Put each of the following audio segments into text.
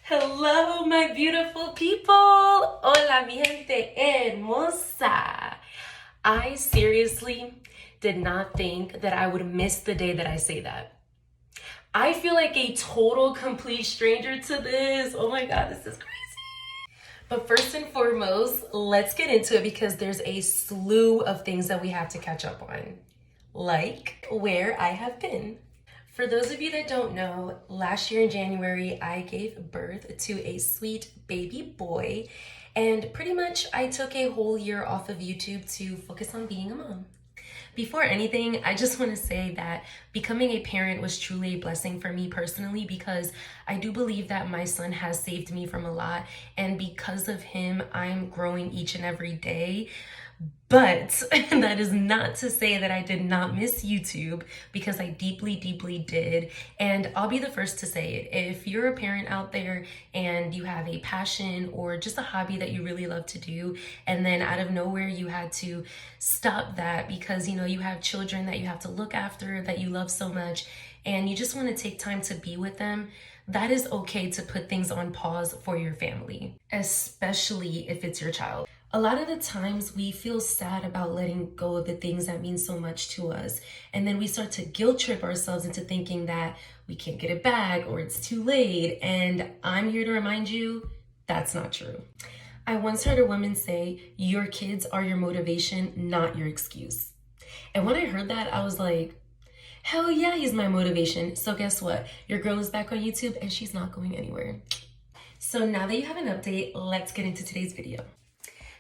Hello, my beautiful people. Hola, mi gente hermosa. I seriously did not think that I would miss the day that I say that. I feel like a total complete stranger to this. Oh my God, this is crazy. But first and foremost, let's get into it because there's a slew of things that we have to catch up on, like where I have been. For those of you that don't know, last year in January, I gave birth to a sweet baby boy, and pretty much I took a whole year off of YouTube to focus on being a mom. Before anything, I just want to say that becoming a parent was truly a blessing for me personally because I do believe that my son has saved me from a lot, and because of him, I'm growing each and every day. But that is not to say that I did not miss YouTube, because I deeply, deeply did. And I'll be the first to say it. If you're a parent out there and you have a passion or just a hobby that you really love to do, and then out of nowhere you had to stop that because you have children that you have to look after that you love so much, and you just want to take time to be with them, that is okay to put things on pause for your family, especially if it's your child. A lot of the times we feel sad about letting go of the things that mean so much to us. And then we start to guilt trip ourselves into thinking that we can't get it back or it's too late. And I'm here to remind you that's not true. I once heard a woman say, your kids are your motivation, not your excuse. And when I heard that, I was like, hell yeah, he's my motivation. So guess what? Your girl is back on YouTube and she's not going anywhere. So now that you have an update, let's get into today's video.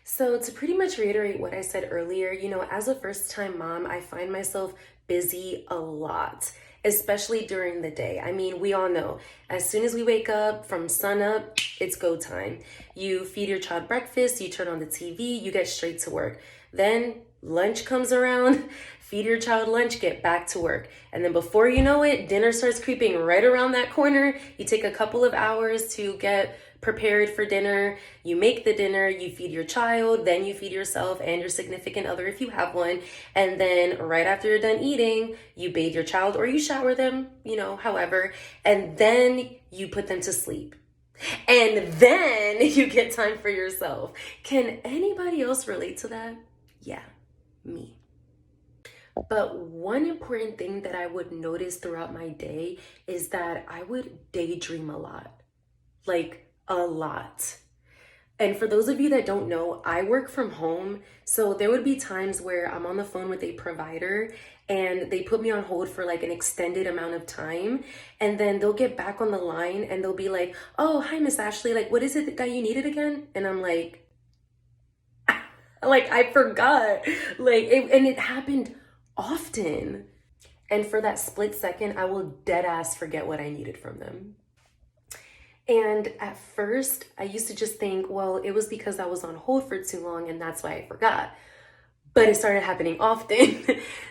So to pretty much reiterate what I said earlier, as a first-time mom, I find myself busy a lot, especially during the day. I mean, we all know, as soon as we wake up from sun up, it's go time. You feed your child breakfast, you turn on the TV, you get straight to work. Then lunch comes around, feed your child lunch, get back to work. And then before you know it, dinner starts creeping right around that corner. You take a couple of hours to get prepared for dinner, you make the dinner, you feed your child, then you feed yourself and your significant other if you have one, and then right after you're done eating, you bathe your child or you shower them, however, and then you put them to sleep. And then you get time for yourself. Can anybody else relate to that? Yeah, me. But one important thing that I would notice throughout my day is that I would daydream a lot. Like, a lot. And for those of you that don't know, I work from home. So there would be times where I'm on the phone with a provider and they put me on hold for like an extended amount of time. And then they'll get back on the line and they'll be like, oh, hi, Miss Ashley. Like, what is it that you needed again? And I'm like I forgot. And it happened often. And for that split second, I will dead ass forget what I needed from them. And at first, I used to just think, well, it was because I was on hold for too long and that's why I forgot. But it started happening often.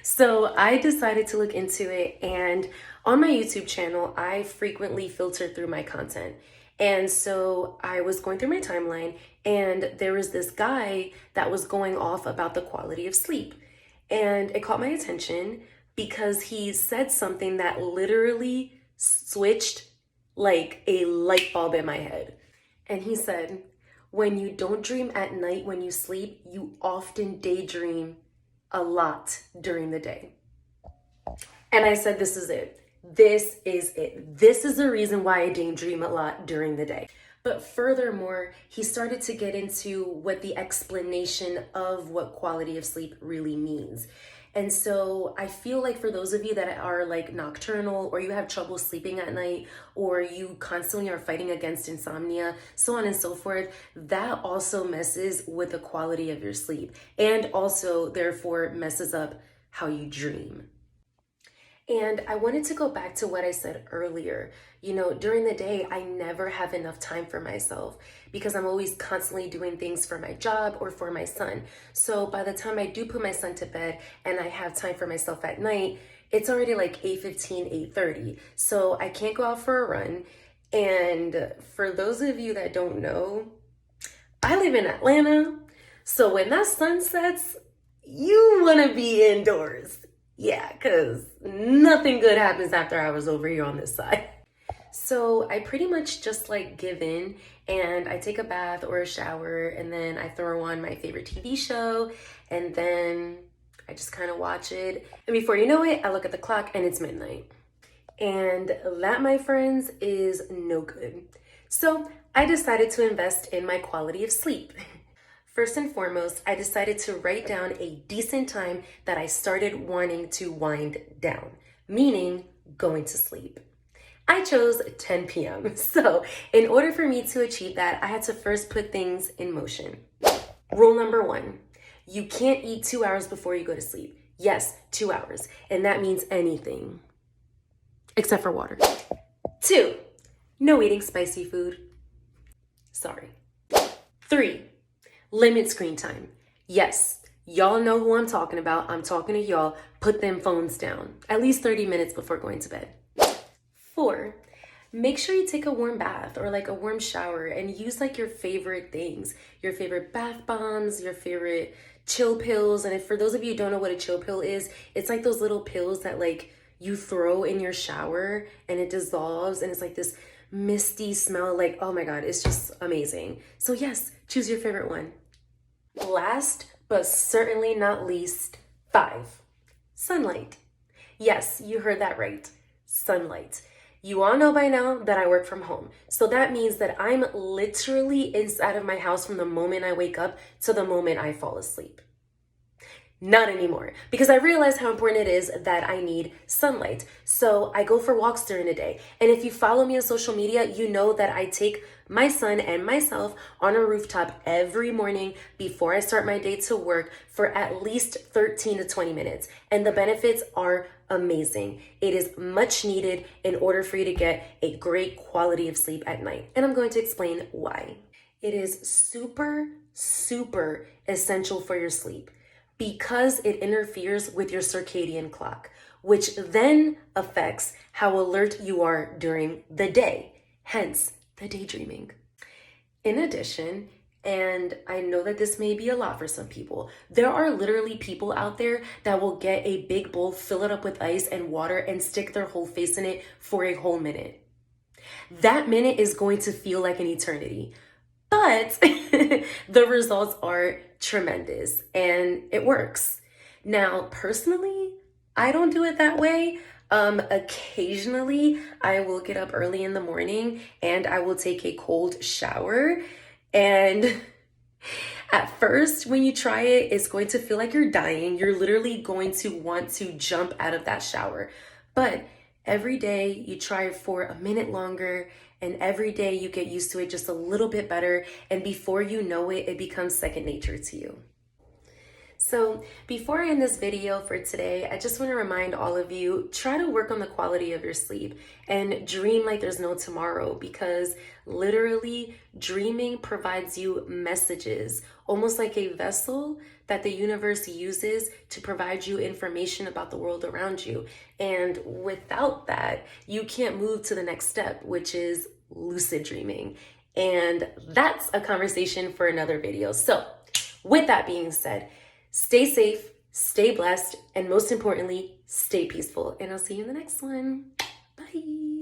So I decided to look into it. And on my YouTube channel, I frequently filter through my content. And so I was going through my timeline and there was this guy that was going off about the quality of sleep. And it caught my attention because he said something that literally switched like a light bulb in my head. And he said, when you don't dream at night when you sleep, you often daydream a lot during the day. And I said, this is it. This is it. This is the reason why I daydream a lot during the day. But furthermore, he started to get into what the explanation of what quality of sleep really means. And so I feel like for those of you that are like nocturnal, or you have trouble sleeping at night, or you constantly are fighting against insomnia, so on and so forth, that also messes with the quality of your sleep and also therefore messes up how you dream. And I wanted to go back to what I said earlier. During the day, I never have enough time for myself because I'm always constantly doing things for my job or for my son. So by the time I do put my son to bed and I have time for myself at night, it's already like 8:15, 8:30. So I can't go out for a run. And for those of you that don't know, I live in Atlanta. So when that sun sets, you want to be indoors. Yeah, because nothing good happens after hours over here on this side. So I pretty much just like give in and I take a bath or a shower and then I throw on my favorite TV show and then I just kind of watch it. And before you know it, I look at the clock and it's midnight. And that, my friends, is no good. So I decided to invest in my quality of sleep. First and foremost, I decided to write down a decent time that I started wanting to wind down, meaning going to sleep. I chose 10 p.m. So in order for me to achieve that, I had to first put things in motion. Rule number 1, you can't eat 2 hours before you go to sleep. Yes, 2 hours. And that means anything except for water. 2, no eating spicy food. Sorry. 3, limit screen time. Yes, y'all know who I'm talking about. I'm talking to y'all. Put them phones down. At least 30 minutes before going to bed. 4, make sure you take a warm bath or like a warm shower and use like your favorite things, your favorite bath bombs, your favorite chill pills. And if for those of you who don't know what a chill pill is, it's like those little pills that like you throw in your shower and it dissolves and it's like this misty smell. Like, oh my God, it's just amazing. So yes, choose your favorite one. Last but certainly not least, 5, sunlight. Yes, you heard that right. Sunlight. You all know by now that I work from home. So that means that I'm literally inside of my house from the moment I wake up to the moment I fall asleep. Not anymore, because I realize how important it is that I need sunlight. So I go for walks during the day. And if you follow me on social media, you know that I take my son and myself on a rooftop every morning before I start my day to work for at least 13 to 20 minutes. And the benefits are amazing. It is much needed in order for you to get a great quality of sleep at night. And I'm going to explain why. It is super, super essential for your sleep, because it interferes with your circadian clock, which then affects how alert you are during the day, hence the daydreaming. In addition, and I know that this may be a lot for some people, there are literally people out there that will get a big bowl, fill it up with ice and water, and stick their whole face in it for a whole minute. That minute is going to feel like an eternity. But the results are tremendous and it works. Now, personally, I don't do it that way. Occasionally, I will get up early in the morning and I will take a cold shower. And at first, when you try it, it's going to feel like you're dying. You're literally going to want to jump out of that shower. But every day you try it for a minute longer, and every day you get used to it just a little bit better, and before you know it, it becomes second nature to you. So before I end this video for today, I just want to remind all of you, try to work on the quality of your sleep and dream like there's no tomorrow, because literally dreaming provides you messages, almost like a vessel that the universe uses to provide you information about the world around you. And without that, you can't move to the next step, which is lucid dreaming. And that's a conversation for another video. So with that being said, stay safe, stay blessed, and most importantly, stay peaceful. And I'll see you in the next one. Bye.